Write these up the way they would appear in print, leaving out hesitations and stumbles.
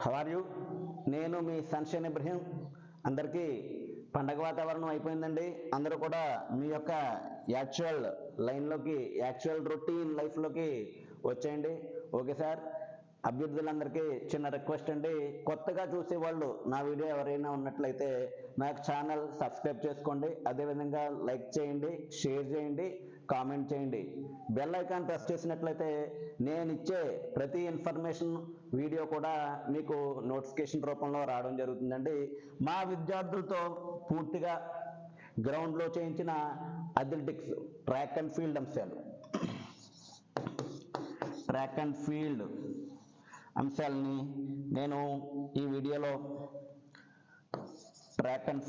How are you? నేను మీ sunshine Ibrahim. అందరికీ పండగ వాతావరణం అయిపోయిందండి. అందరూ కూడా మీ యొక్క యాక్చువల్ లైన్లోకి, యాక్చువల్ రొటీన్ లైఫ్లోకి వచ్చేయండి. Okay sir. అభ్యర్థులందరికీ చిన్న రిక్వెస్ట్ అండి, కొత్తగా చూసేవాళ్ళు నా వీడియో ఎవరైనా ఉన్నట్లయితే నాకు ఛానల్ సబ్స్క్రైబ్ చేసుకోండి. అదేవిధంగా లైక్ చేయండి, షేర్ చేయండి, కామెంట్ చేయండి. బెల్ ఐకాన్ ప్రెస్ చేసినట్లయితే నేను ఇచ్చే ప్రతి ఇన్ఫర్మేషన్ వీడియో కూడా మీకు నోటిఫికేషన్ రూపంలో రావడం జరుగుతుందండి. మా విద్యార్థులతో పూర్తిగా గ్రౌండ్లో చేయించిన అథ్లెటిక్స్, ట్రాక్ అండ్ ఫీల్డ్ అంశాలు, ట్రాక్ అండ్ ఫీల్డ్ అంశాలని నేను ఈ వీడియోలో ట్రాక్ అండ్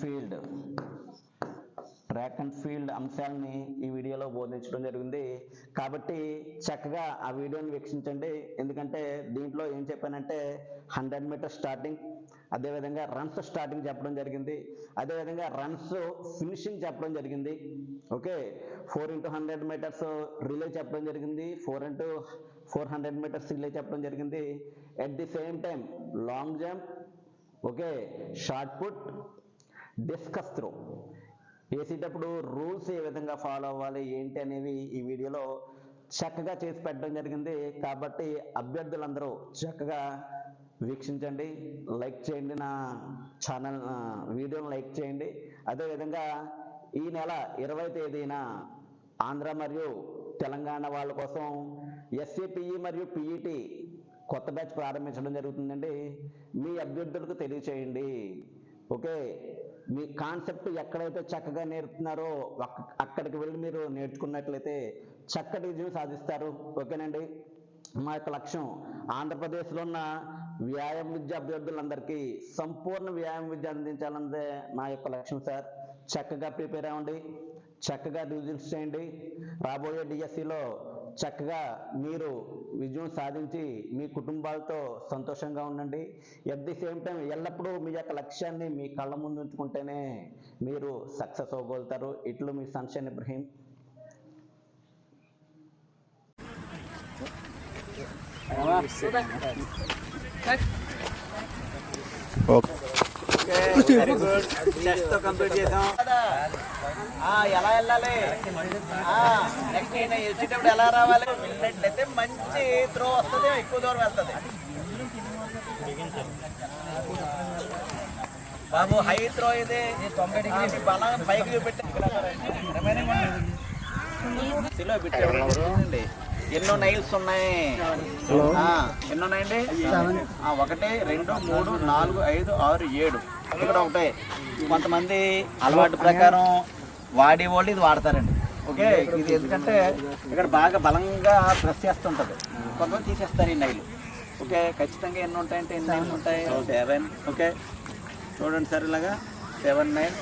ఫీల్డ్ అంశాలని ఈ వీడియోలో బోధించడం జరిగింది. కాబట్టి చక్కగా ఆ వీడియోని వీక్షించండి. ఎందుకంటే దీంట్లో ఏం చెప్పానంటే 100 మీటర్స్ స్టార్టింగ్, అదేవిధంగా రన్స్ స్టార్టింగ్ చెప్పడం జరిగింది, అదేవిధంగా రన్స్ ఫినిషింగ్ చెప్పడం జరిగింది. ఓకే, 4x100 మీటర్స్ రిలే చెప్పడం జరిగింది, 4x400 మీటర్స్ రిలే చెప్పడం జరిగింది. At the same time long jump, okay, shot put, discus throw వేసేటప్పుడు రూల్స్ ఏ విధంగా ఫాలో అవ్వాలి ఏంటి అనేవి ఈ వీడియోలో చక్కగా చేసి పెట్టడం జరిగింది. కాబట్టి అభ్యర్థులందరూ చక్కగా వీక్షించండి, లైక్ చేయండి, నా ఛానల్ వీడియోని లైక్ చేయండి. అదేవిధంగా ఈ నెల 20వ తేదీన ఆంధ్ర మరియు తెలంగాణ వాళ్ళ కోసం SAPE మరియు PET కొత్త బ్యాచ్ ప్రారంభించడం జరుగుతుందండి. మీ అభ్యర్థులకు తెలియచేయండి. ఓకే, మీ కాన్సెప్ట్ ఎక్కడైతే చక్కగా నేర్పుతున్నారో అక్కడికి వెళ్ళి మీరు నేర్చుకున్నట్లయితే చక్కటి విజయం సాధిస్తారు. ఓకేనండి. మా యొక్క లక్ష్యం ఆంధ్రప్రదేశ్లో ఉన్న వ్యాయామ విద్య అభ్యర్థులందరికీ సంపూర్ణ వ్యాయామ విద్య అందించాలన్నదే నా యొక్క లక్ష్యం సార్. చక్కగా ప్రిపేర్ అవ్వండి, చక్కగా రివిజన్స్ చేయండి. రాబోయే DSCలో చక్కగా మీరు విజయం సాధించి మీ కుటుంబాలతో సంతోషంగా ఉండండి. ఎట్ ది సేమ్ టైం ఎల్లప్పుడూ మీ యొక్క లక్ష్యాన్ని మీ కళ్ళ ముందు ఉంచుకుంటేనే మీరు సక్సెస్ అవ్వగలుగుతారు. ఇట్లు మీ సన్షైన్ ఇబ్రహీం. కంప్లీట్ చేసాం. ఎలా వెళ్ళాలి, నెక్స్ట్ వచ్చేటప్పుడు ఎలా రావాలి, వెళ్ళినట్లయితే మంచి త్రో వస్తుంది, ఎక్కువ దూరం వెళ్తుంది. బాబు హై త్రో ఇది 90 డిగ్రీ బలం పైకి చూపెట్టి పెట్టండి. ఎన్నో నైల్స్ ఉన్నాయి, ఎన్నో ఉన్నాయండి? 1 2 3 4 5 6 7 ఇక్కడ ఒకటే. కొంతమంది అలవాటు ప్రకారం వాడేవాళ్ళు ఇది వాడతారండి. ఓకే, ఇది ఎందుకంటే ఇక్కడ బాగా బలంగా ప్రెస్ చేస్తుంటుంది, కొంతమంది తీసేస్తారు ఈ నైలు. ఓకే, ఖచ్చితంగా ఎన్ని ఉంటాయంటే ఎన్ని నైల్స్ ఉంటాయి? 7. ఓకే, చూడండి సార్, ఇలాగా 7 9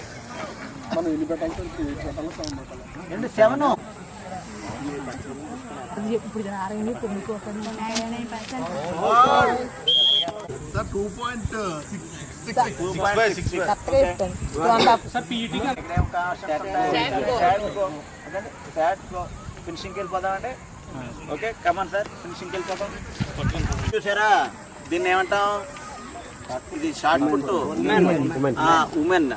ఏంటి 7 ఫినిషింగ్కి వెళ్ళిపోదామండి. ఓకే, కమాన్ సార్, ఫినిషింగ్కి వెళ్ళిపోతాం. చూసారా, దీన్ని ఏమంటాం? ఇది షార్ట్ పుట్ ఉమెన్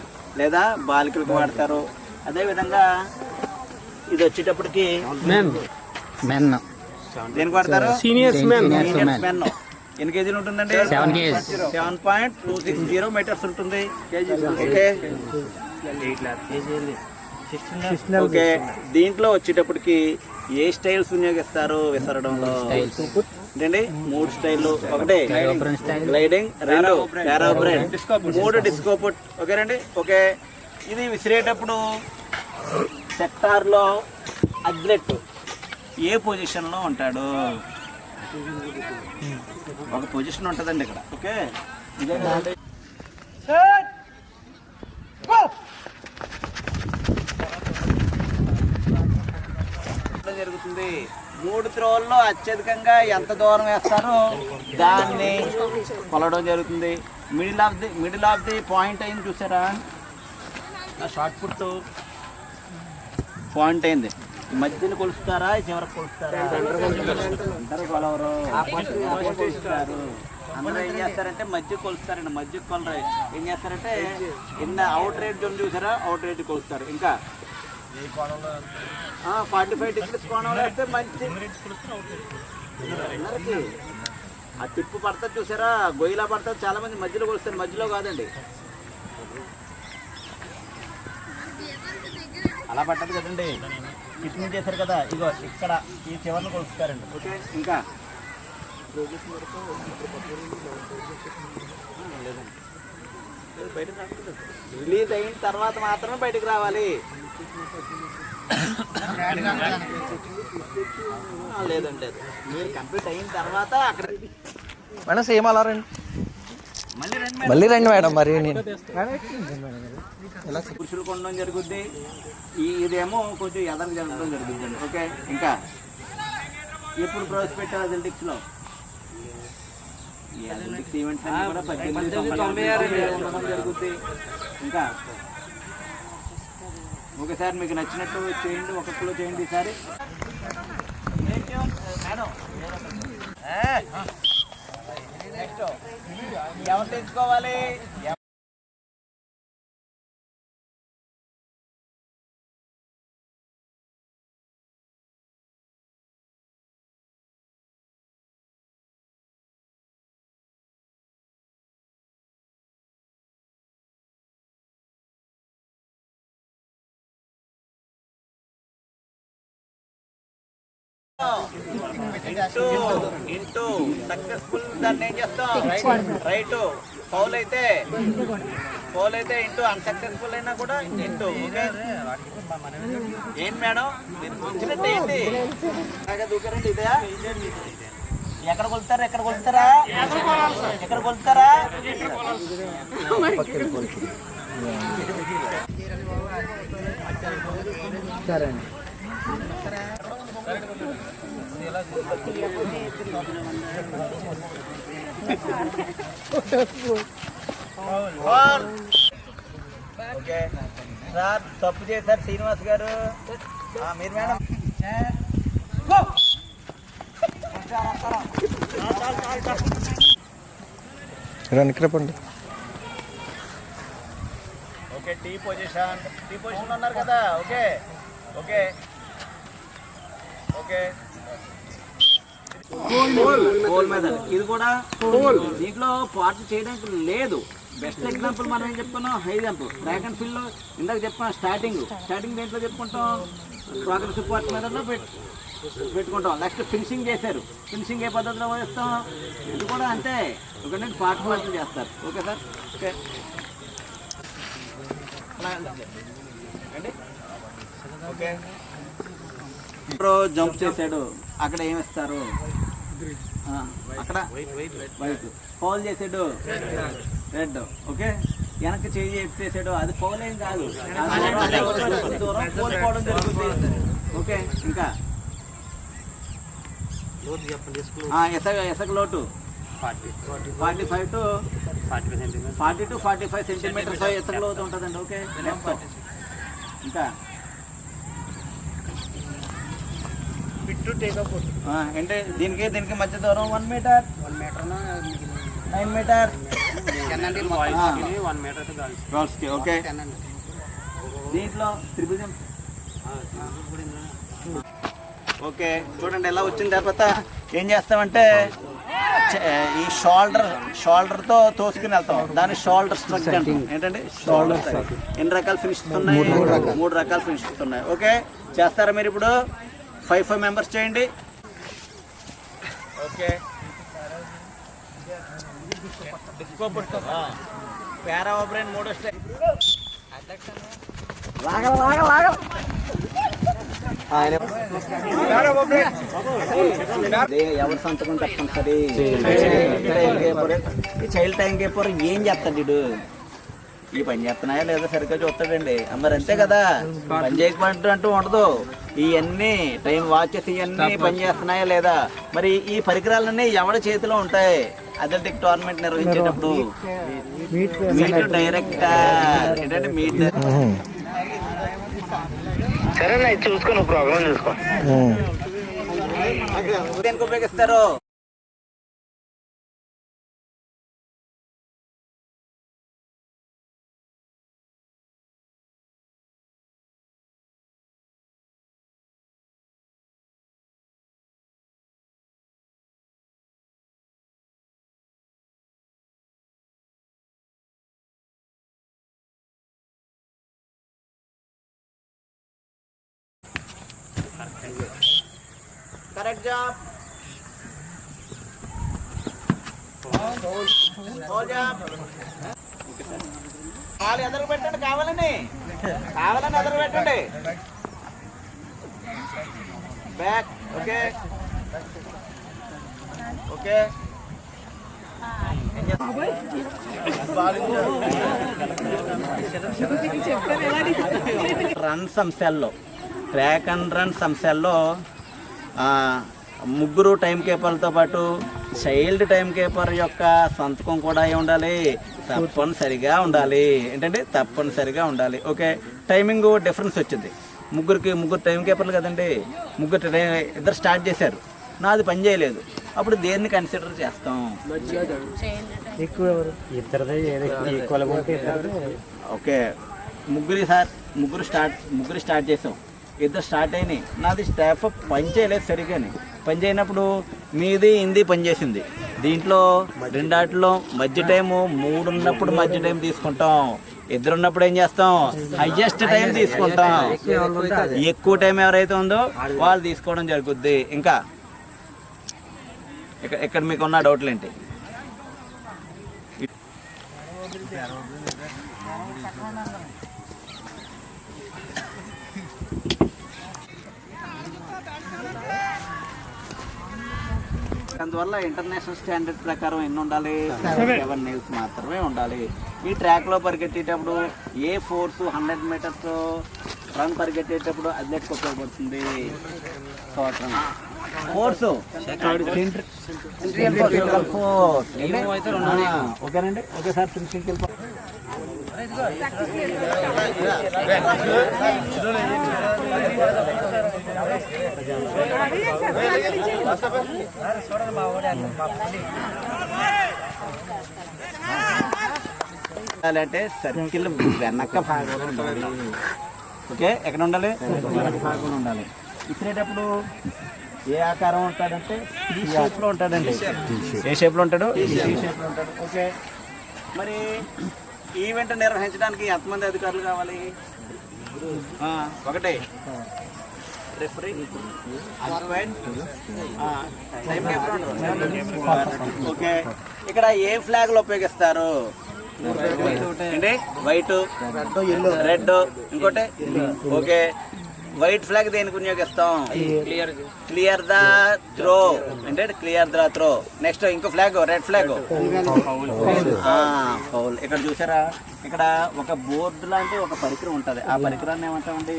లేదా బాలికలకు వాడతారు. అదేవిధంగా ఇది వచ్చేటప్పటికి మెన్ దేనికి వాడతారు? Seniors men. ఎన్ని కేజీలు ఉంటుందండి? 7.260 మీటర్స్ ఉంటుంది. ఓకే ఓకే, దీంట్లో వచ్చేటప్పటికి ఏ స్టైల్స్ వినియోగిస్తారు విసరడంలో? ఏంటండి 3 స్టైళ్ళు. 1 గ్లైడింగ్, 2 పారాబ్రెన్, 3 డిస్కో పుట్. ఓకేనండి. ఓకే, ఇది విసిరేటప్పుడు సెక్టార్లో అథ్లెట్ ఏ పొజిషన్లో ఉంటాడు? ఒక పొజిషన్ ఉంటుందండి ఇక్కడ. ఓకే, ఇదే జరుగుతుంది. 3 త్రోల్లో అత్యధికంగా ఎంత దూరం వేస్తారో దాన్ని కొలవడం జరుగుతుంది. మిడిల్ ఆఫ్ ది పాయింట్ అయింది చూసారా, షార్ట్ పుట్ పాయింట్ అయింది. మధ్యలో కొలుస్తారా, చివరికి కొలుస్తారా? అందరూ కొలవరు, కొలుస్తారు. అందరూ ఏం చేస్తారంటే మధ్య కొలుస్తారండి, మధ్య కొలరు ఏం చేస్తారంటే అవుట్ రేట్ జోన్ చూసారా, అవుట్ రేట్ కొలుస్తారు. ఇంకా 45 డిగ్రీస్ కోణంలో అయితే మంచి అందరికి ఆ టిప్పు పడుతుంది చూసారా, గొయ్యిలా పడుతుంది. చాలా మంది మధ్యలో కొలుస్తారు, మధ్యలో కాదండి, అలా పట్టదు కదండి. టిప్పింగ్ చేశారు కదా, ఇగో ఇక్కడ ఈ చివరిని కొలుస్తారండి. ఓకే, ఇంకా బయటకు రాకూడదు, రిలీజ్ అయిన తర్వాత మాత్రమే బయటకు రావాలి. లేదంటే మీరు కంప్లీట్ అయిన తర్వాత అక్కడ మేడం సేమ్ అలా రండి, మళ్ళీ రండి మేడం. మరి పురుషులు కొనడం జరుగుద్ది, ఇదేమో కొంచెం ఎదరికి జరగడం జరుగుతుంది. ఓకే, ఇంకా ఎప్పుడు ప్రవేశపెట్టారు అథ్లెటిక్స్లో? ఈ అథ్లెటిక్స్ ఈవెంట్స్ అన్ని కూడా 1896 జరుగుద్ది. ఇంకా ఒకసారి మీకు నచ్చినట్టు చేయండి, ఒక్కొక్కరు చేయండి ఈసారి. మేడం నెక్స్ట్ ఎవరు తెచ్చుకోవాలి? ఇంటూ సక్సెస్ఫుల్ దాన్ని ఏం చేస్తాం? రైట్. ఫౌల్ అయితే ఇంటూ, అన్సక్సెస్ఫుల్ అయినా కూడా ఇంటూ. ఏంటి మేడం మీరు వచ్చినట్టు ఏంటి బాగా దూకారండి? ఇదే ఎక్కడ కొలుతారా? సరే అండి. ఓకే సార్, తప్పు చేశారు శ్రీనివాస్ గారు. మీరు మేడం రండి. ఓకే, టీ పొజిషన్ ఉన్నారు కదా. ఓకే ఓకే ఓకే పోల్ మీద ఇది కూడా దీంట్లో పార్ట్ చేయడానికి లేదు. బెస్ట్ ఎగ్జాంపుల్ మనం ఏం చెప్పుకున్నాం? High jump, track and field లో ఇందాక చెప్పుకున్నాం. స్టార్టింగ్ దేంట్లో చెప్పుకుంటాం? ప్రోగ్రెస్ పార్ట్ మీద పెట్టుకుంటాం. నెక్స్ట్ ఫినిషింగ్ చేశారు, ఫినిషింగ్ ఏ పద్ధతిలో వేస్తాం? ఇది కూడా అంతే, ఒకటి పార్ట్ చేస్తారు. Okay sir, okay okay. ఇప్పుడు జంప్ చేశాడు, అక్కడ ఏమిస్తారు? అక్కడ వైట్. ఫౌల్ చేసాడు, రెడ్. ఓకే, వెనక్కి చేయి ఎత్తేసాడు, అది ఫౌల్ ఏం కాదు, దూరం కోల్పోవడం జరుగుతుంది. ఓకే, ఇంకా ఎసగ లోటు 45 to 45 సెంటీమీటర్స్ ఎసగ లోతు ఉంటుందండి. ఓకే, ఇంకా అంటే దీనికి మధ్య దూరం 1 మీటర్ 9 మీటర్ గర్ల్స్కి. ఓకే, దీంట్లో త్రిభుజం. ఓకే, చూడండి ఎలా వచ్చిన తర్వాత ఏం చేస్తామంటే ఈ షోల్డర్తో తోసుకుని వెళ్తాం. దాని షోల్డర్ స్ట్రక్ అంటాం. ఏంటంటే షోల్డర్. ఎన్ని రకాల ఫినిషెస్ ఉన్నాయి? 3 రకాల ఫినిషెస్ ఉన్నాయి. ఓకే, చేస్తారా మీరు? ఇప్పుడు 5 మెంబర్స్ చేయండి. ఓకే, డిస్కో పుష్కో పారా ఓబ్రైన్ 3 స్టెప్. ఎవరు సంతకం తప్పనిసరి. ఈ చైల్డ్ టైం కీపర్ ఏం చేస్తాడు వీడు? ఈ పని చేస్తున్నాయా లేదా సరిగ్గా చూస్తాడండి. మరి అంతే కదా, పని చేయకపోతే ఉండదు. ఇవన్నీ టైం వాచెస్ ఇవన్నీ పని చేస్తున్నాయా లేదా? మరి ఈ పరికరాలన్నీ ఎవరి చేతిలో ఉంటాయి? అథ్లెటిక్ టోర్నమెంట్ నిర్వహించేటప్పుడు మీట్ డైరెక్టర్ ఏంటంటే మీట్. సరే చూసుకో, ప్రోగ్రామ్ చూసుకో. దేనికి ఉపయోగిస్తారు? Correct job. కావాలి ఎదురు పెట్టండి, కావాలని ఎదురు పెట్టండి. బ్యాక్. Okay okay. రన్ సంస్థల్లో ట్రాక్ అండ్ రన్ సంస్థల్లో ముగ్గురు టైం కీపర్లతో పాటు చైల్డ్ టైం కీపర్ యొక్క సంతకం కూడా ఉండాలి, తప్పనిసరిగా ఉండాలి. ఏంటంటే తప్పనిసరిగా ఉండాలి. ఓకే, టైమింగ్ డిఫరెన్స్ వచ్చింది. ముగ్గురు టైం కీపర్లు కదండి, ఇద్దరు స్టార్ట్ చేశారు, నాది పని చేయలేదు. అప్పుడు దేన్ని కన్సిడర్ చేస్తాం? ఓకే, ముగ్గురు స్టార్ట్ చేసాం, ఇద్దరు స్టార్ట్ అయినాయి, నాది స్టాఫ్ పని చేయలేదు సరిగాని. పని చేయనప్పుడు మీది ఇంది పని చేసింది. దీంట్లో రెండాటిలో మధ్య టైము 3 ఉన్నప్పుడు మధ్య టైం తీసుకుంటాం, 2 ఉన్నప్పుడు ఏం చేస్తాం? హైయెస్ట్ టైం తీసుకుంటాం. ఎక్కువ టైం ఎవరైతే ఉందో వాళ్ళు తీసుకోవడం జరుగుద్ది. ఇంకా ఇక్కడ మీకున్న డౌట్లు ఏంటి? అందువల్ల ఇంటర్నేషనల్ స్టాండర్డ్ ప్రకారం ఎన్ని ఉండాలి? 7 నీల్స్ మాత్రమే ఉండాలి. ఈ ట్రాక్లో పరిగెట్టేటప్పుడు ఏ ఫోర్స్ 100 మీటర్స్ రన్ పరిగెట్టేటప్పుడు అథ్లెట్కి ఉపయోగపడుతుంది? ఫోర్స్ ఓకేనండి. Okay sir, simple. అంటే సర్కిల్ వెనక భాగంలో ఉండాలి. ఓకే, ఎక్కడ ఉండాలి? వెనక భాగంలో ఉండాలి. ఇచ్చేటప్పుడు ఏ ఆకారం ఉంటాడంటే ఈ షేప్లో ఉంటాడండి. ఏ షేప్లో ఉంటాడు? ఈ షేప్లో ఉంటాడు. ఓకే, మరి ఈవెంట్ నిర్వహించడానికి ఎంతమంది అధికారులు కావాలి? ఒకటే రెఫరీ, ఓకే. ఇక్కడ ఏ ఫ్లాగ్లు ఉపయోగిస్తారు? అంటే వైట్, రెడ్, ఇంకోటి. ఓకే, వైట్ ఫ్లాగ్ దేనికి వినియోగిస్తాం? క్లియర్ ద త్రో, అంటే క్లియర్ ద త్రో. నెక్స్ట్ ఇంకో ఫ్లాగ్, రెడ్ ఫ్లాగ్, ఫౌల్. ఇక్కడ చూసారా, ఇక్కడ ఒక బోర్డు లాంటి ఒక పరికరం ఉంటుంది. ఆ పరికరాన్ని ఏమంటామండి?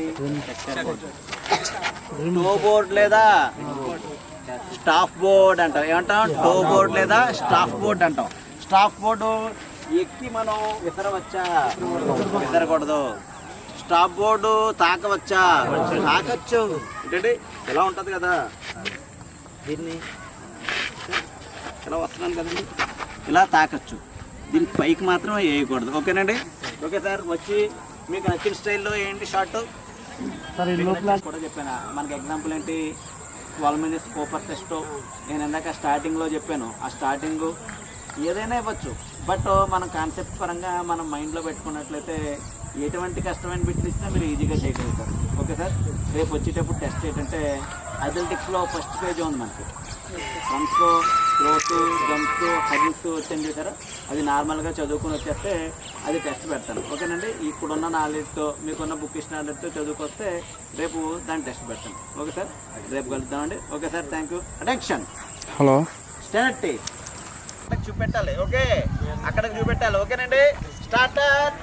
టో బోర్డ్ లేదా స్టాఫ్ బోర్డ్ అంటాం. ఏమంటాం? టో బోర్డ్ లేదా స్టాఫ్ బోర్డ్ అంటాం. స్టాఫ్ బోర్డు ఎక్కి మనం విసరవచ్చా? విసరకూడదు. Stop board తాకవచ్చా? తాకచ్చు. ఏంటంటే ఇలా ఉంటుంది కదా, దీన్ని ఇలా వస్తున్నాను కదండి, ఇలా తాకచ్చు. దీని పైకి మాత్రం వేయకూడదు. ఓకేనండి. ఓకే సార్, వచ్చి మీకు నచ్చిన స్టైల్లో ఏంటి షార్ట్ కూడా చెప్పాను. మనకి ఎగ్జాంపుల్ ఏంటి? 12 minutes కోపర్ టెస్ట్ నేను ఇందాక స్టార్టింగ్లో చెప్పాను. ఆ స్టార్టింగ్ ఏదైనా ఇవ్వచ్చు, బట్ మనం కాన్సెప్ట్ పరంగా మనం మైండ్లో పెట్టుకున్నట్లయితే ఎటువంటి కష్టమైన బిట్లు ఇచ్చినా మీరు ఈజీగా చేయగలుగుతారు. ఓకే సార్, రేపు వచ్చేటప్పుడు టెస్ట్ ఏంటంటే అథ్లెటిక్స్లో ఫస్ట్ పేజ్ ఉంది మనకి. రన్స్, త్రోస్, జంప్స్, హర్డిల్స్ వచ్చాను చూసారా, అది నార్మల్గా చదువుకుని వచ్చేస్తే అది టెస్ట్ పెడతాను. ఓకేనండి. ఇప్పుడున్న నాలెడ్జ్తో, మీకున్న బుక్ ఇచ్చిన నాలెడ్జ్తో చదువుకొస్తే రేపు దాన్ని టెస్ట్ పెడతాను. ఓకే సార్, రేపు కలుద్దామండి. Okay sir, thank you. Attention. Hello, stand. చూపెట్టాలి. ఓకే, అక్కడికి చూపెట్టాలి. ఓకేనండి. స్టార్టర్.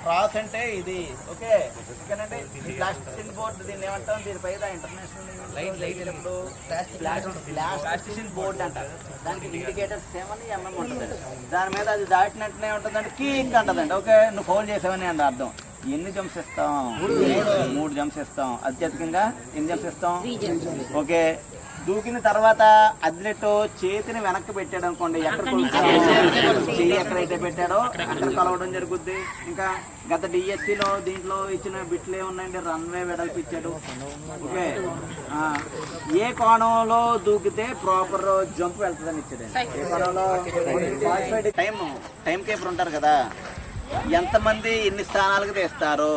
క్రాస్ అంటే ఇది. ఓకే, ఓకేనండి. ప్లాస్టిక్ బోర్డ్ దీన్ని ఏమంటాం? దీనిపైన ఇంటర్నేషనల్ ప్లాస్టిక్ బోర్డ్ అంటారు. దానికి ఇండికేటర్ 7 mm ఉంటుంది. దాని మీద అది దాటినట్టునే ఉంటుందండి, కీక్ అంటుందండి. ఓకే, నువ్వు ఫౌల్ చేసావని అండి అర్థం. ఎన్ని జంప్స్ ఇస్తాం? 3 జంప్స్ ఇస్తాం. అత్యధికంగా ఎన్ని జంప్స్ ఇస్తాం? ఓకే, దూకిన తర్వాత అథ్లెట్ చేతిని వెనక్కి పెట్టాడు అనుకోండి, ఎక్కడ చెయ్యి ఎక్కడైతే పెట్టాడో అక్కడ కలవడం జరుగుద్ది. ఇంకా గత డిఎస్సిలో దీంట్లో ఇచ్చిన బిట్లు ఏమున్నాయండి? రన్వే వెడల్పు ఇచ్చాడు. ఓకే, ఏ కోణంలో దూకితే ప్రాపర్ జంప్ వెళ్తుందని ఇచ్చాడు. ఏ కోణంలో? టైం కీపర్ ఉంటారు కదా, ఎంతమంది ఎన్ని స్థానాలకు తీస్తారు?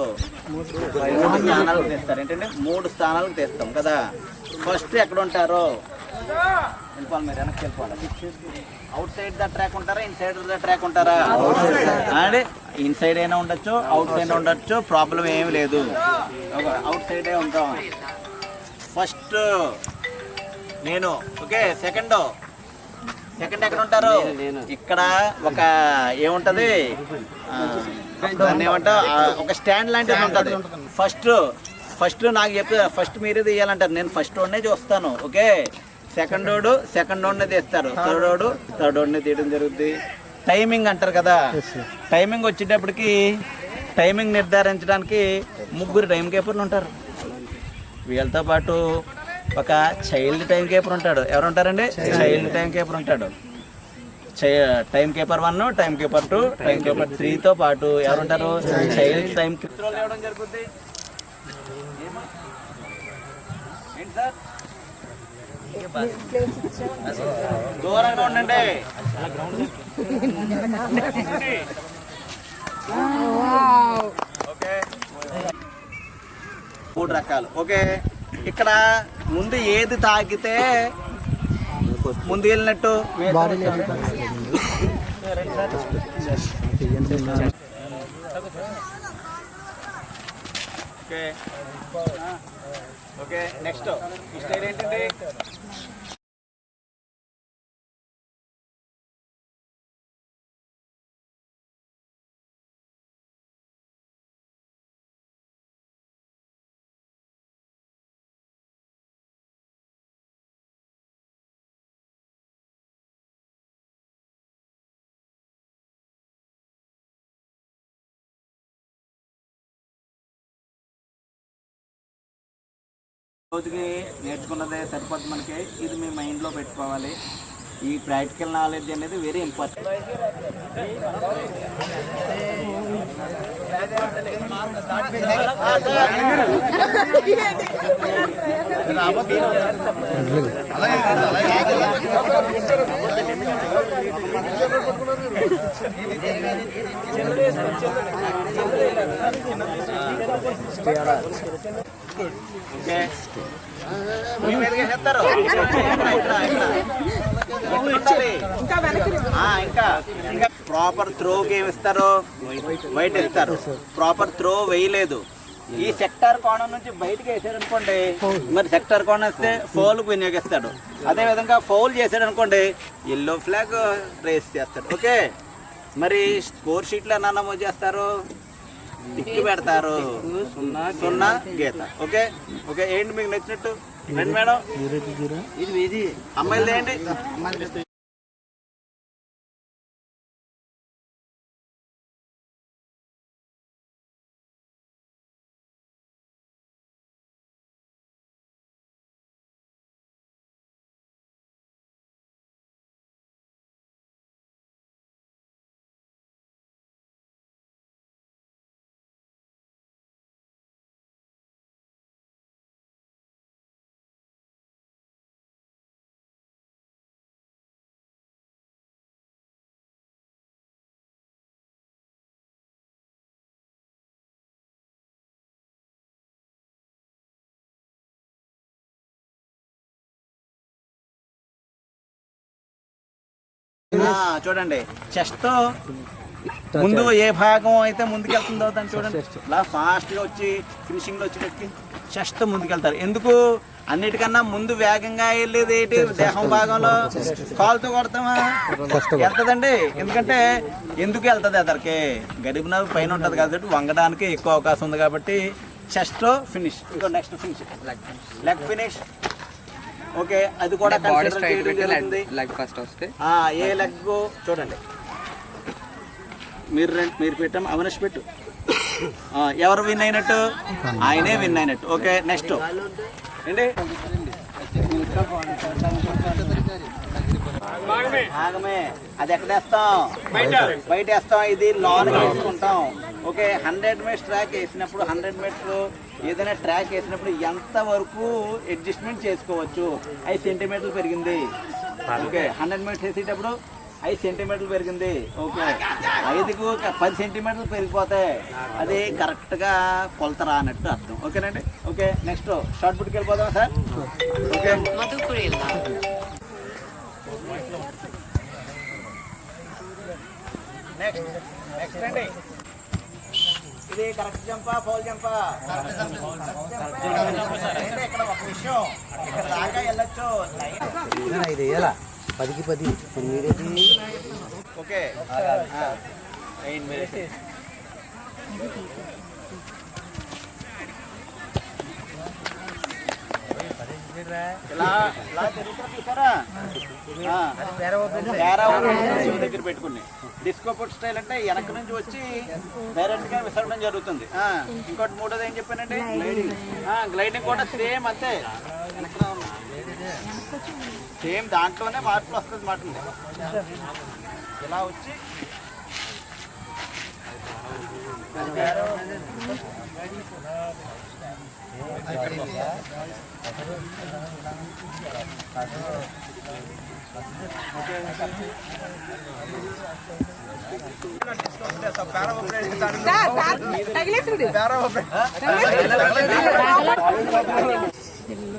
3 స్థానాలకు తీస్తారు. ఏంటంటే 3 స్థానాలకు తీస్తాం కదా. ఫస్ట్ ఎక్కడ ఉంటారు? వెళ్ళిపోవాలి, మీరు వెనక్కి వెళ్ళిపోవాలి. అవుట్ సైడ్ ద ట్రాక్ ఉంటారా, ఇన్ సైడ్ ద ట్రాక్ ఉంటారా? అంటే ఇన్ సైడ్ అయినా ఉండొచ్చు, అవుట్ సైడ్ ఉండొచ్చు, ప్రాబ్లం ఏమి లేదు. అవుట్ సైడే ఉంటాం. ఫస్ట్ నేను. ఓకే, సెకండ్ ఎక్కడ ఉంటారు? ఇక్కడ ఒక ఏముంటది, దాన్ని ఏమంటా, ఒక స్టాండ్ లాంటిది ఉంటుంది. ఫస్ట్ నాకు చెప్తే ఫస్ట్ మీరే తీయాలంటారు. నేను ఫస్ట్ వాడినే చూస్తాను. ఓకే, సెకండ్ వాడినే తీస్తారు, థర్డ్ వాడినే తీయడం జరుగుతుంది. టైమింగ్ అంటారు కదా, టైమింగ్ వచ్చేటప్పటికి టైమింగ్ నిర్ధారించడానికి 3 టైం కీపర్లు ఉంటారు. వీళ్ళతో పాటు ఒక చైల్డ్ టైం కీపర్ ఉంటాడు. ఎవరు ఉంటారండి? చైల్డ్ టైం కీపర్ ఉంటాడు. Timekeeper 1, timekeeper 2, timekeeper 3తో పాటు ఎవరు ఉంటారు? చైల్డ్ టైం కీపర్ ఇవ్వడం జరుగుతుంది. ఏంటి సార్, దూరంగా ఉండండి. ఓకే, 3 రకాలు. ఓకే, ఇక్కడ ముందు ఏది తాకితే ముందు వెళ్ళినట్టు? ఓకే ఓకే, నెక్స్ట్ ఈ స్టైల్ ఏంటండి? రోజుకి నేర్చుకున్నదే సరిపోతుంది మనకి. ఇది మీ మైండ్లో పెట్టుకోవాలి. ఈ ప్రాక్టికల్ నాలెడ్జ్ అనేది వెరీ ఇంపార్టెంట్. ఓకే, మీ మీదకి వేస్తారు. ఇంకా ప్రాపర్ త్రోకి ఏమి ఇస్తారు? వైట్ ఇస్తారు. ప్రాపర్ త్రో వేయలేదు, ఈ సెక్టార్ కోణం నుంచి బయటకు వేసాడు అనుకోండి, మరి సెక్టార్ కోణం వస్తే ఫౌల్కి వినియోగిస్తాడు. అదేవిధంగా ఫౌల్ చేశాడు అనుకోండి, ఎల్లో ఫ్లాగ్ రేస్ చేస్తాడు. ఓకే, మరి స్కోర్ షీట్లో ఎలా నమోదు చేస్తారు? టిక్ పెడతారు, 0 గీత. ఓకే ఓకే, ఏంటి మీకు నచ్చినట్టు? రండి మేడం, ఇది అమ్మాయిలు ఏంటి? చూడండి, చెస్ట్ ముందు ఏ భాగం అయితే ముందుకెళ్తుందో దాన్ని చూడండి. ఇలా ఫాస్ట్గా వచ్చి ఫినిషింగ్లో వచ్చేటప్పటికి చెస్ట్ ముందుకెళ్తారు. ఎందుకు? అన్నిటికన్నా ముందు వేగంగా వెళ్ళేది ఏంటి? దేహం భాగంలో. కాలుతో కొడతామా? వెళ్తుందండి. ఎందుకంటే ఎందుకు వెళ్తుంది? అదరికి గడిపు నవ్వు పైన ఉంటుంది కాబట్టి వంగడానికి ఎక్కువ అవకాశం ఉంది కాబట్టి చెస్ట్ ఫినిష్. ఇంకో next finish leg finish. Okay, అది కూడా కన్సిడర్ చేయడం జరుగుతుంది. ఏ లెగ్ చూడండి, మీరు పెట్టాం, అవినాష్ పెట్టు. ఎవరు విన్ అయినట్టు? ఆయనే విన్ అయినట్టు. ఓకే, నెక్స్ట్ ఏంటి? భాగమే. అది ఎక్కడ వేస్తాం? బయట వేస్తాం. ఇది లాన్ వేసుకుంటాం. ఓకే, 100 మీటర్స్ ట్రాక్ వేసినప్పుడు 100 మీటర్స్ ఏదైనా ట్రాక్ వేసినప్పుడు ఎంత వరకు అడ్జస్ట్మెంట్ చేసుకోవచ్చు? 5 సెంటీమీటర్లు పెరిగింది. ఓకే, 100 మీటర్స్ వేసేటప్పుడు 5 సెంటీమీటర్లు పెరిగింది. ఓకే, 5కు 10 సెంటీమీటర్లు పెరిగిపోతే అది కరెక్ట్గా కొలత రానట్టు అర్థం. ఓకేనండి. ఓకే, నెక్స్ట్ షార్ట్ పుట్కి వెళ్ళిపోదాం సార్. ఓకే, నెక్స్ట్ అండి, ఇది కరెక్ట్ జంపా ఫౌల్ జంపా? ఇక్కడ ఒక విషయం, ఇక్కడ దాకా వెళ్ళొచ్చు. 10కి 10 ఇప్పుడు మీరేది ఓకే, ఇలా తిరుగుతారు చూసారా? దగ్గర పెట్టుకుని డిస్కో పుట్ స్టైల్ అంటే వెనక నుంచి వచ్చి డైరెక్ట్ గా విసరడం జరుగుతుంది. ఇంకోటి మూడోది ఏం చెప్పానండి, గ్లైడింగ్ కూడా సేమ్ అంతే, సేమ్ దాంట్లోనే మార్పులు వస్తుంది మాట. ఇలా వచ్చి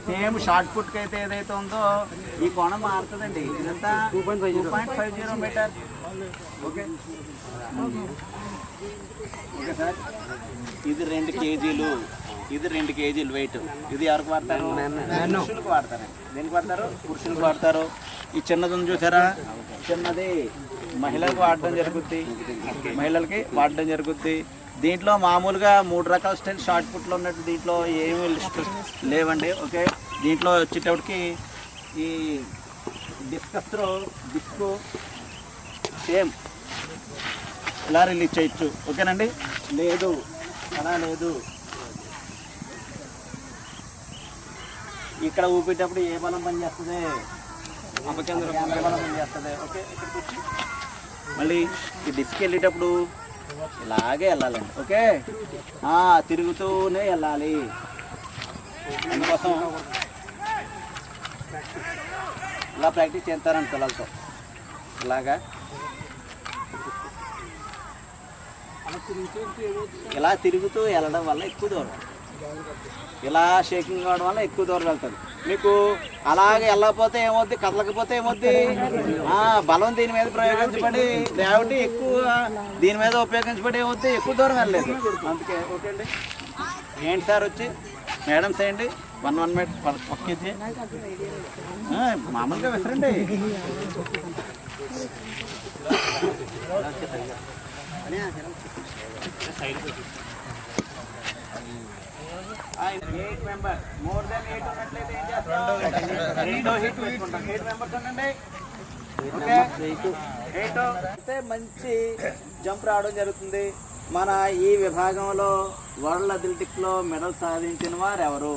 సేమ్ షార్ట్ పుట్ కి అయితే ఏదైతే ఉందో ఈ కోణం మారుతుందండి. ఇదంతా 2.50 మీటర్. ఓకే ఓకే సార్, ఇది 2 కేజీలు, ఇది 2 కేజీలు వెయిట్. ఇది ఎవరికి వాడతారు? పురుషులకు వాడతారు. దేనికి వాడతారు? పురుషులకు వాడతారు. ఈ చిన్నది ఉంది చూసారా, చిన్నది మహిళలకు వాడడం జరుగుద్ది, మహిళలకి వాడడం జరుగుద్ది. దీంట్లో మామూలుగా 3 రకాల స్టైల్ షార్ట్ పుట్లో ఉన్నట్టు దీంట్లో ఏమీ లిస్ట్ లేవండి. ఓకే, దీంట్లో వచ్చేటప్పటికి ఈ డిస్క్ సేమ్ ఇలా రిలీజ్ చేయొచ్చు. ఓకేనండి. లేదు అలా లేదు, ఇక్కడ ఊపేటప్పుడు ఏ బలం పనిచేస్తుంది? అపకేంద్ర బలం పనిచేస్తుంది. ఓకే, ఇక్కడికి వచ్చి మళ్ళీ ఈ డిస్క్ వెళ్ళేటప్పుడు ఇలాగే వెళ్ళాలండి. ఓకే, తిరుగుతూనే వెళ్ళాలి. అందుకోసం ఇలా ప్రాక్టీస్ చేస్తారండి పిల్లలతో. ఇలాగా ఇలా తిరుగుతూ వెళ్ళడం వల్ల ఎక్కువ దూరం, ఇలా షేకింగ్ కావడం వల్ల ఎక్కువ దూరం వెళ్తుంది. మీకు అలాగే వెళ్ళకపోతే ఏమవుద్ది, కదలకపోతే ఏమవుద్ది? బలం దీని మీద ప్రయోగించబడి గ్రావిటీ ఎక్కువ దీని మీద ఉపయోగించబడి ఏమవుద్ది, ఎక్కువ దూరం వెళ్ళలేదు. అందుకే ఓకే అండి. ఏంటి సార్ వచ్చి మేడమ్స్ వేయండి 1 మీటర్ 1 కేజీ మామూలుగా విసరండి. ఎయిట్ మెంబర్, మోర్ దెన్ 8 ఉన్నట్లయితే ఏం చేస్తాం? రెండో హిట్ పెట్టుకుంటాం. 8 మెంబర్స్ ఉండండి. ఓకే, 8 అయితే మంచి జంప్ రావడం జరుగుతుంది. మన ఈ విభాగంలో వరల్డ్ అథ్లెటిక్స్ లో మెడల్ సాధించిన వారు ఎవరు?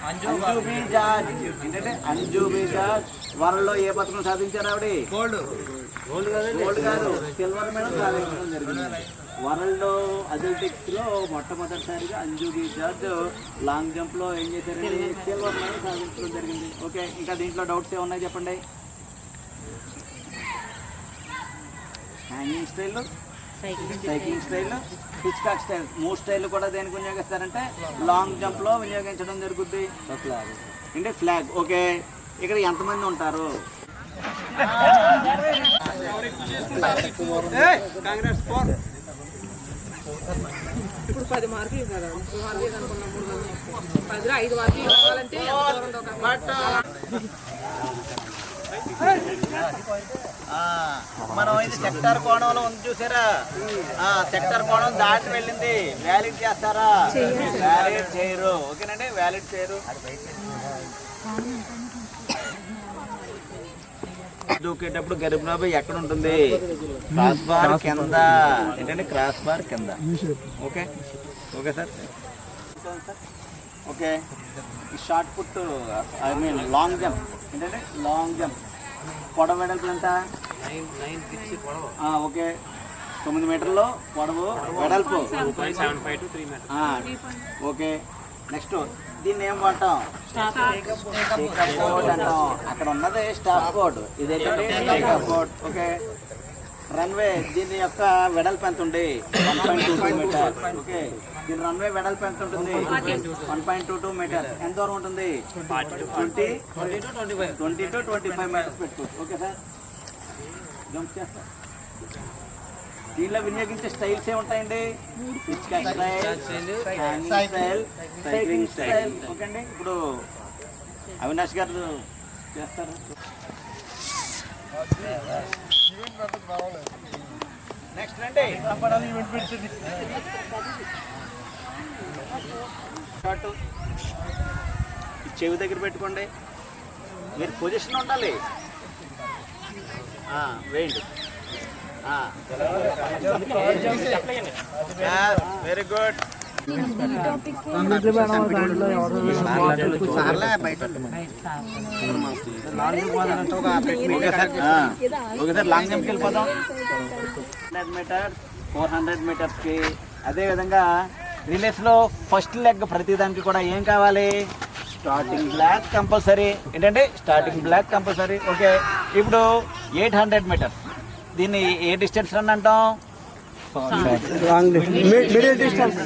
అంజుబీ జార్జ్. ఏంటంటే అంజుబీ జార్జ్ వరల్డ్ లో ఏ పథకం సాధించారు? ఆవిడ గోల్డ్ కాదు, సిల్వర్ మెడల్ సాధించడం జరిగింది. వరల్డ్ అథ్లెటిక్స్ లో మొట్టమొదటిసారిగా అంజుబీ జార్జ్ లాంగ్ జంప్ లో ఏం చేశారండి? సిల్వర్ మెడల్ సాధించడం జరిగింది. ఓకే, ఇంకా దీంట్లో డౌట్స్ ఏమున్నాయి చెప్పండి? Hanging style, cycling style, hitch kick style, 3 style కూడా దేనికి వినియోగిస్తారంటే లాంగ్ జంప్ లో వినియోగించడం జరుగుద్ది. అంటే ఫ్లాగ్. ఓకే, ఇక్కడ ఎంతమంది ఉంటారు? ఇప్పుడు 10 మార్కులు కదా, 3 మార్కులు అనుకున్నాం. 10లో 5 మార్కులు కావాలంటే మనం ఇది సెక్టార్ కోణంలో ఉంది చూసారా? సెక్టార్ కోణం దాటి వెళ్ళింది. వ్యాలిడ్ చేస్తారా? వ్యాలిడ్ చేయరు. ఓకేనండి, వ్యాలిడ్ చేయరు. దూకేటప్పుడు గరిబ్ ఎక్కడ ఉంటుంది? క్రాస్ బార్ కింద. ఏంటంటే క్రాస్ బార్ కింద. Okay okay sir. ఓకే, ఈ shot put I mean long jump. ఏంటంటే లాంగ్ జంప్ పొడవు వెడల్పు ఎంత? 9 ఓకే, 9 మీటర్లు పొడవు, వెడల్పు 2.75 to 3 మీటర్. ఓకే, నెక్స్ట్ దీన్ని ఏం అంటాం? టేకప్ బోర్డ్ అంటాం. అక్కడ ఉన్నది స్టాప్ బోర్డ్, ఇది టేకప్ బోర్డ్. ఓకే. రన్వే దీని యొక్క వెడల్పు ఎంత ఉంది? 1.22 మీటర్. ఓకే. దీని రన్వే వెడల్పు ఎంత ఉంటుంది? 1.22 మీటర్. ఎంత దూరం ఉంటుంది? 20 to 25 మీటర్స్ పెట్టుకోవచ్చు. ఓకే సార్, జంప్ చేస్తా. దీనిలో వినియోగించే స్టైల్స్ ఏ ఉంటాయండి? Cycling style. ఓకే అండి. ఇప్పుడు అవినాష్ గారు చేస్తారు. నెక్స్ట్ రండి. చెవి దగ్గర పెట్టుకోండి. మీరు పొజిషన్ ఉండాలి. వేయండి. Very good. ఒకసారి లాంగ్ జంప్కి వెళ్ళిపోదాం. 100 మీటర్స్ 400 మీటర్స్కి. అదేవిధంగా రిలేస్లో ఫస్ట్ లెగ్ ప్రతిదానికి కూడా ఏం కావాలి? Starting block compulsory. ఏంటంటే స్టార్టింగ్ బ్లాక్ కంపల్సరీ. ఓకే. ఇప్పుడు 800 మీటర్స్, దీన్ని ఏ డిస్టెన్స్ రన్ అంటాం? Middle distance.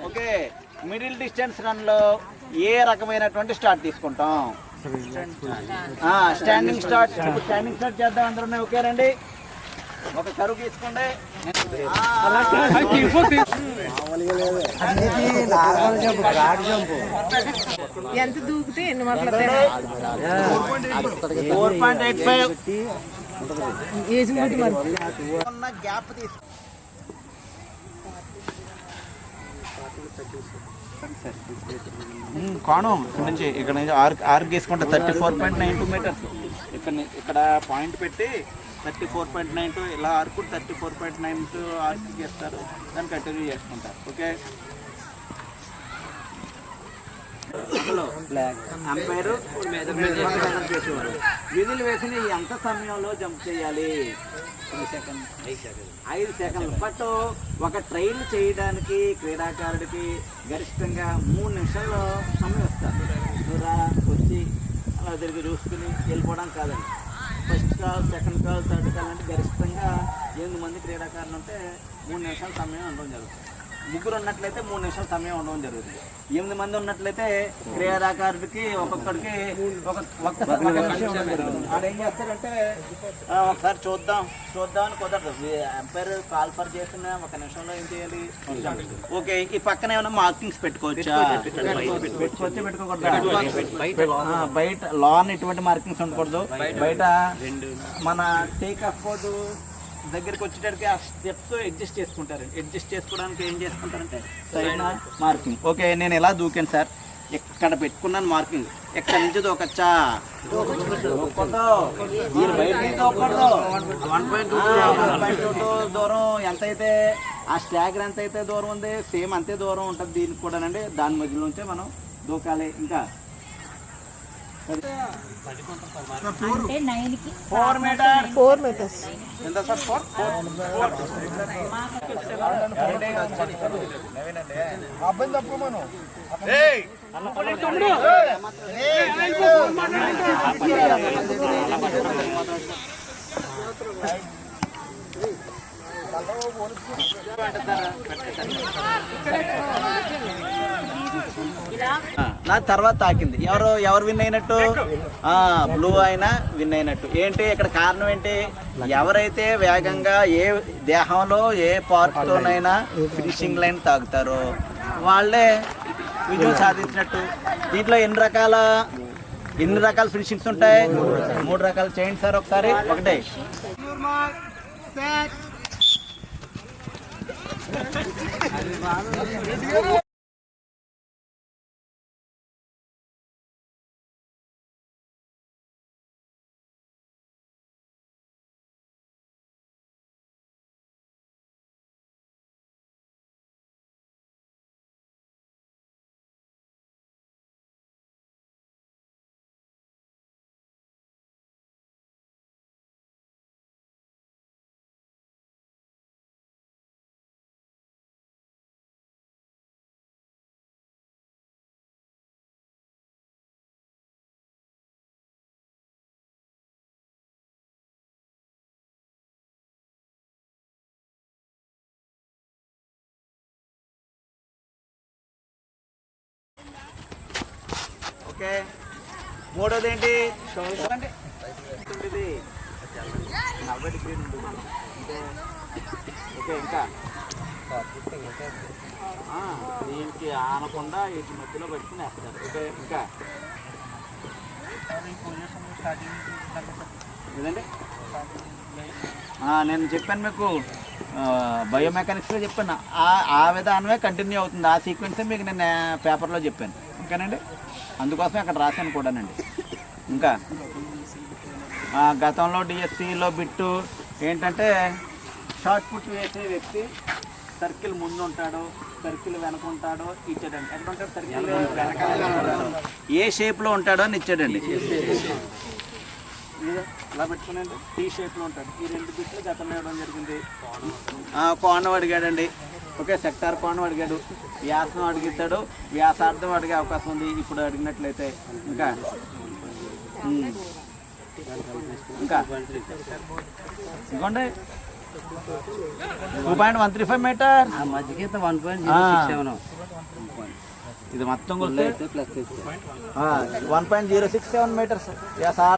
Okay. Middle distance రన్లో ఏ రకమైనటువంటి స్టార్ట్ తీసుకుంటాం? Standing start. ఇప్పుడు స్టాండింగ్ స్టార్ట్ చేద్దాం అందరూ. ఓకే రండి. ఒక కరువు తీసుకోండి. ఎంత దూకితే ఎన్ని మాటలు? 4.85 గ్యాప్ తీసు. కోణం నుంచి ఇక్కడ నుంచి ఆర్క్ తీసుకుంటే 34.92 మీటర్స్. ఇక్కడ పాయింట్ పెట్టి 34.92 ఇలా ఆర్కు 34.92 ఆర్క్ చేస్తారు. దాన్ని కంటిన్యూ చేసుకుంటారు. ఓకే. అంపైర్ విధులు వేసిన ఎంత సమయంలో జంప్ చేయాలి? 5 సెకండ్లు. బట్ ఒక ట్రైల్ చేయడానికి క్రీడాకారుడికి గరిష్టంగా 3 నిమిషాలు సమయం ఇస్తారు. దూరా వచ్చి అలా తిరిగి చూసుకుని వెళ్ళిపోవడం కాదండి. First call, second call, third call అంటే గరిష్టంగా 8 మంది క్రీడాకారులు ఉంటే 3 నిమిషాల సమయం ఉండడం జరుగుతుంది. ముగ్గురు ఉన్నట్లయితే 3 నిమిషాల సమయం ఉండడం జరుగుతుంది. 8 మంది ఉన్నట్లయితే క్రీడాకారుడికి ఒక్కొక్కడికి ఒక్క నిమిషం ఉండడం జరుగుతుంది. వాళ్ళు ఏం చేస్తారంటే ఒకసారి చూద్దాం అని కుదరదు. ఎంపైర్ కాల్ ఫర్ చేసిన 1 నిమిషంలో ఏం చేయాలి? ఓకే. ఈ పక్కన ఏమైనా మార్కింగ్స్ పెట్టుకోవచ్చా? పెట్టుకోకూడదు. బయట లాన్ ఎటువంటి మార్కింగ్స్ ఉండకూడదు. బయట మన టేక్ ఆఫ్ బోర్డు దగ్గరికి వచ్చేటప్పటికి ఆ స్టెప్స్ అడ్జస్ట్ చేసుకుంటారు. అడ్జస్ట్ చేసుకోవడానికి ఏం చేసుకుంటారంటే సైడ్ మార్కింగ్. ఓకే. నేను ఎలా దూకాను సార్? ఎక్కడ పెట్టుకున్నాను మార్కింగ్. ఎక్కడి నుంచి దూకొచ్చా? మీరు బయట నుంచి దూకూడదు. 1.22 దూరం ఎంతైతే ఆ స్టాగర్ ఎంత అయితే దూరం ఉంది సేమ్ అంతే దూరం ఉంటుంది దీనికి కూడానండి. దాని మధ్యలో నుంచే మనం దూకాలి. ఇంకా 4 మీటర్స్. ఎంత సార్? 4 అబ్బాయి తప్పు మనం. నా తర్వాత తాకింది. ఎవరు విన్ అయినట్టు? బ్లూ అయినా విన్ అయినట్టు. ఏంటి ఇక్కడ కారణం ఏంటి? ఎవరైతే వేగంగా ఏ దేహంలో ఏ పార్ట్తోనైనా ఫినిషింగ్ లైన్ తాగుతారో వాళ్ళే విజయం సాధించినట్టు. దీంట్లో ఎన్ని రకాల ఫినిషింగ్స్ ఉంటాయి? 3 రకాలు. చేయండి సార్ ఒకసారి. ఒకటే ఓకే మూడోది ఏంటి చూడండి ఉంటుంది 40 డిగ్రీలు ఉంటుంది అంటే ఓకే ఇంకా దీనికి ఆనకుండా వీటి మధ్యలో పెట్టుకుని వేస్తారు ఓకే ఇంకా ఏదండి నేను చెప్పాను మీకు బయోమెకానిక్స్లో చెప్పాను ఆ విధానమే కంటిన్యూ అవుతుంది ఆ సీక్వెన్సే మీకు నేను పేపర్లో చెప్పాను ఓకేనండి అందుకోసమే అక్కడ రాశాను కూడానండి ఇంకా గతంలో డిఎస్సిలో బిట్టు ఏంటంటే షార్ట్ పుట్ వేసే వ్యక్తి సర్కిల్ ముందు ఉంటాడు సర్కిల్ వెనక ఉంటాడో ఇచ్చాడండి ఎక్కడ ఉంటాడు సర్కిల్ ఏ షేప్లో ఉంటాడో అని ఇచ్చాడండి ఇలా పెట్టుకునండి టీ షేప్లో ఉంటాడు ఈ 2 బిట్లు గతంలో ఇవ్వడం జరిగింది కోణం అడిగాడండి ఓకే సెక్టార్ కోణం అడిగాడు వ్యాసం అడిగిస్తాడు వ్యాసార్థం అడిగే అవకాశం ఉంది ఇప్పుడు అడిగినట్లయితే ఇంకా ఇంకా ఇదిగోండి 2.135 మీటర్ మధ్యకి 1.067 ఇది మొత్తం 1.067 మీటర్స్